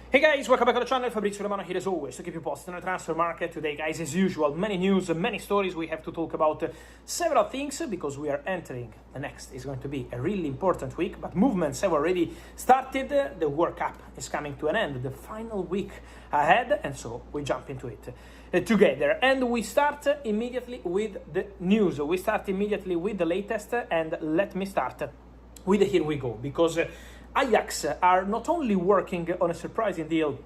Hey guys, welcome back to the channel. Fabrizio Romano here as always to keep you posted on the transfer market. Today, guys, as usual, many news, many stories. We have to talk about several things because we are entering the next is going to be a really important week, but movements have already started. The World Cup is coming to an end, the final week ahead, and so we jump into it together. And we start immediately with the news. We start immediately with the latest, and let me start with the here we go, because Ajax are not only working on a surprising deal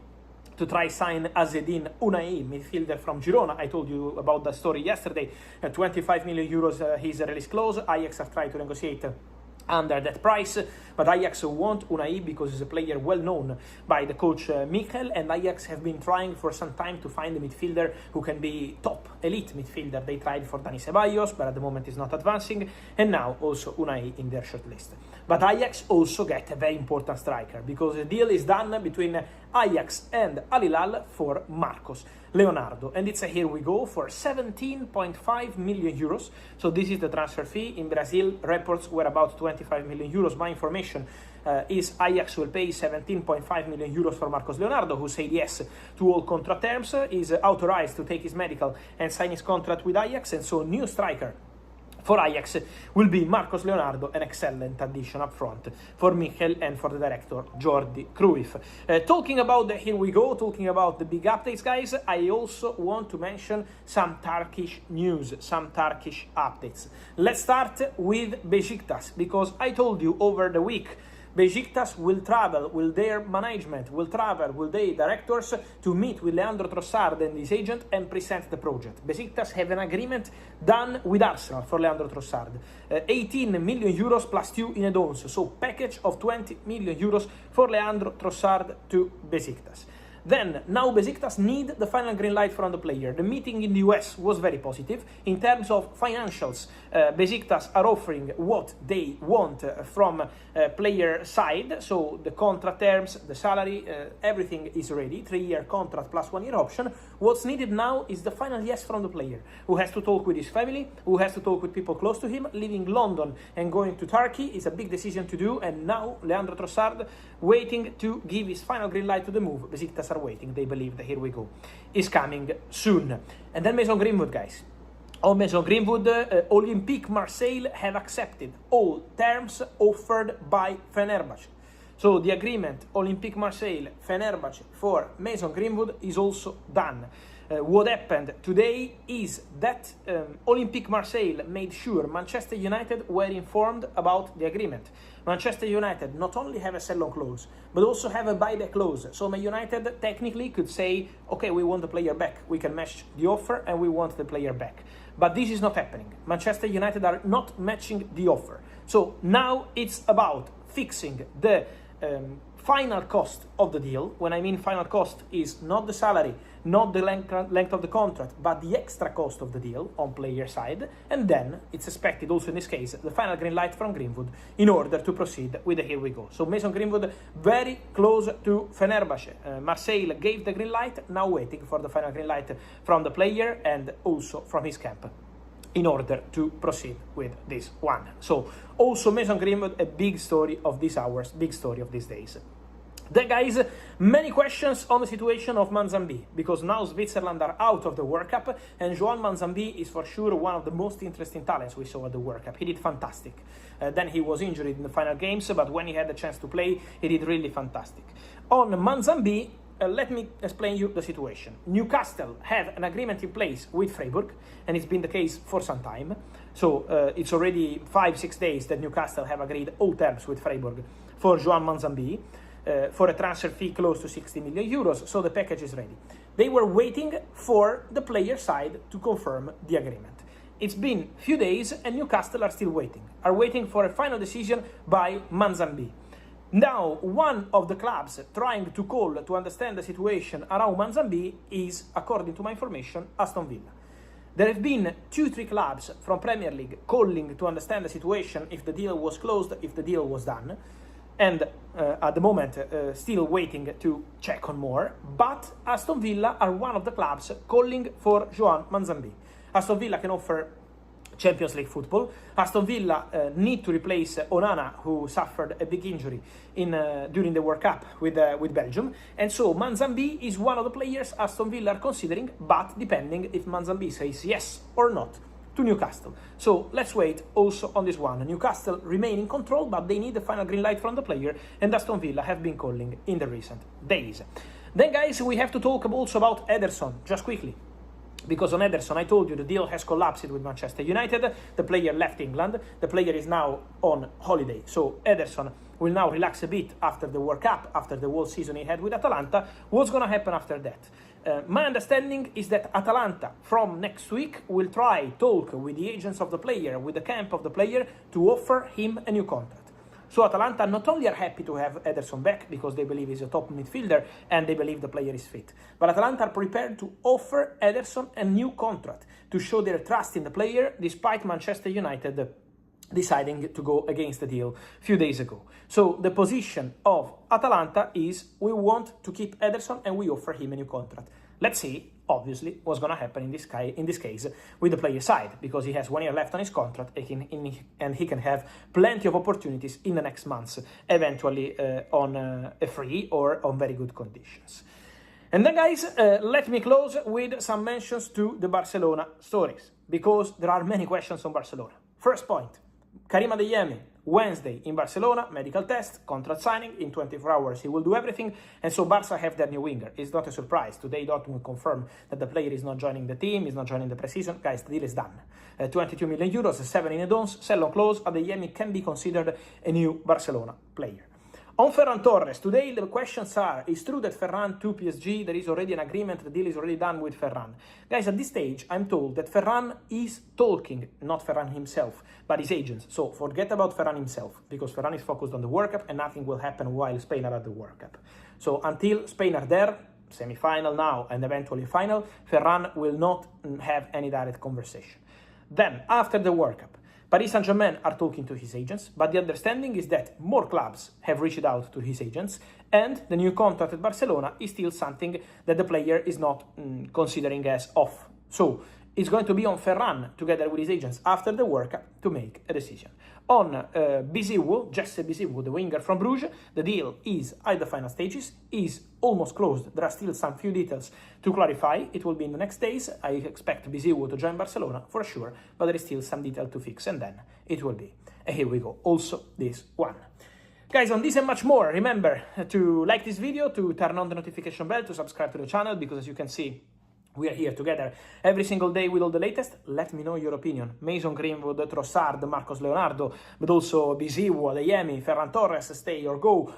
to try sign Azzedine Unai, midfielder from Girona. I told you about the story yesterday. 25 million euros his release clause. Ajax have tried to negotiate under that price, but Ajax want Unai because he's a player well known by the coach Mikel, and Ajax have been trying for some time to find a midfielder who can be top elite midfielder. They tried for Dani Ceballos, but at the moment is not advancing, and now also Unai in their shortlist. But Ajax also get a very important striker because the deal is done between Ajax and Al Hilal for Marcos Leonardo, and it's a here we go for 17.5 million euros. So this is the transfer fee. In Brazil, reports were about 25 million euros. My information is Ajax will pay 17.5 million euros for Marcos Leonardo, who said yes to all contract terms, is authorized to take his medical and sign his contract with Ajax, and so new striker for Ajax will be Marcos Leonardo, an excellent addition up front for Mikel and for the director Jordi Cruyff. Talking about the here we go, talking about the big updates, guys, I also want to mention some Turkish news, some Turkish updates. Let's start with Besiktas, because I told you over the week Besiktas will travel, will their management will travel, will their directors to meet with Leandro Trossard and his agent and present the project. Besiktas have an agreement done with Arsenal for Leandro Trossard. 18 million euros plus 2 in add-ons, so package of 20 million euros for Leandro Trossard to Besiktas. Then, now Besiktas need the final green light from the player. The meeting in the US was very positive. In terms of financials, Besiktas are offering what they want from player side. So the contract terms, the salary, everything is ready. 3-year contract plus 1-year option. What's needed now is the final yes from the player, who has to talk with his family, who has to talk with people close to him. Leaving London and going to Turkey is a big decision to do, and now Leandro Trossard waiting to give his final green light to the move. Besiktas are waiting. They believe that here we go is coming soon. And then Mason Greenwood, guys. On Mason Greenwood, Olympique Marseille have accepted all terms offered by Fenerbahce. So the agreement Olympique Marseille Fenerbahce for Mason Greenwood is also done. What happened today is that Olympique Marseille made sure Manchester United were informed about the agreement. Manchester United not only have a sell-on clause, but also have a buyback clause. So Man United technically could say, okay, we want the player back. We can match the offer and we want the player back. But this is not happening. Manchester United are not matching the offer. So now it's about fixing the final cost of the deal. When I mean final cost is not the salary, not the length of the contract, but the extra cost of the deal on player side. And then it's expected also in this case the final green light from Greenwood in order to proceed with the here we go. So Mason Greenwood very close to Fenerbahce. Marseille gave the green light, now waiting for the final green light from the player and also from his camp in order to proceed with this one. So also Mason Greenwood, a big story of these hours, big story of these days. Then, guys, many questions on the situation of Manzambi, because now Switzerland are out of the World Cup, and Joan Manzambi is for sure one of the most interesting talents we saw at the World Cup. He did fantastic. Then he was injured in the final games, but when he had the chance to play, he did really fantastic. On Manzambi, let me explain you the situation. Newcastle have an agreement in place with Freiburg, and it's been the case for some time. So it's already 5-6 days that Newcastle have agreed all terms with Freiburg for Joan Manzambi. For a transfer fee close to 60 million euros, so the package is ready. They were waiting for the player side to confirm the agreement. It's been a few days and Newcastle are still waiting for a final decision by Manzambi. Now, one of the clubs trying to call to understand the situation around Manzambi is, according to my information, Aston Villa. There have been 2-3 clubs from Premier League calling to understand the situation, if the deal was closed, if the deal was done. And at the moment, still waiting to check on more. But Aston Villa are one of the clubs calling for Joan Manzambi. Aston Villa can offer Champions League football. Aston Villa need to replace Onana, who suffered a big injury during the World Cup with Belgium. And so Manzambi is one of the players Aston Villa are considering, but depending if Manzambi says yes or not to Newcastle. So let's wait also on this one. Newcastle remain in control, but they need the final green light from the player, and Aston Villa have been calling in the recent days. Then, guys, we have to talk also about Ederson, just quickly. Because on Ederson, I told you the deal has collapsed with Manchester United. The player left England. The player is now on holiday. So Ederson will now relax a bit after the World Cup, after the whole season he had with Atalanta. What's going to happen after that? My understanding is that Atalanta, from next week, will talk with the agents of the player, with the camp of the player, to offer him a new contract. So Atalanta not only are happy to have Ederson back because they believe he's a top midfielder and they believe the player is fit, but Atalanta are prepared to offer Ederson a new contract to show their trust in the player, despite Manchester United deciding to go against the deal a few days ago. So the position of Atalanta is we want to keep Ederson and we offer him a new contract. Let's see, obviously, what's going to happen in this case with the player side, because he has 1 year left on his contract and he can have plenty of opportunities in the next months, eventually on a free or on very good conditions. And then, guys, let me close with some mentions to the Barcelona stories, because there are many questions on Barcelona. First point, Karim Adeyemi, Wednesday in Barcelona, medical test, contract signing, in 24 hours he will do everything, and so Barca have their new winger. It's not a surprise. Today Dortmund confirmed that the player is not joining the team, is not joining the preseason. Guys, the deal is done. 22 million euros, 7 in advance, sell on close. Adeyemi can be considered a new Barcelona player. On Ferran Torres, today the questions are, is true that Ferran to PSG, there is already an agreement, the deal is already done with Ferran? Guys, at this stage, I'm told that Ferran is talking, not Ferran himself, but his agents. So forget about Ferran himself, because Ferran is focused on the World Cup and nothing will happen while Spain are at the World Cup. So until Spain are there, semi-final now and eventually final, Ferran will not have any direct conversation. Then, after the World Cup, Paris Saint-Germain are talking to his agents, but the understanding is that more clubs have reached out to his agents, and the new contract at Barcelona is still something that the player is not considering as off. So it's going to be on Ferran, together with his agents, after the World Cup, to make a decision. On Jesse Biziou, the winger from Bruges, the deal is at the final stages, is almost closed. There are still some few details to clarify. It will be in the next days. I expect Biziou to join Barcelona for sure, but there is still some detail to fix, and then it will be. And here we go, also this one. Guys, on this and much more, remember to like this video, to turn on the notification bell, to subscribe to the channel, because as you can see, we are here together every single day with all the latest. Let me know your opinion. Mason Greenwood, Trossard, Marcos Leonardo, but also Biziou, Adeyemi, Ferran Torres, stay or go.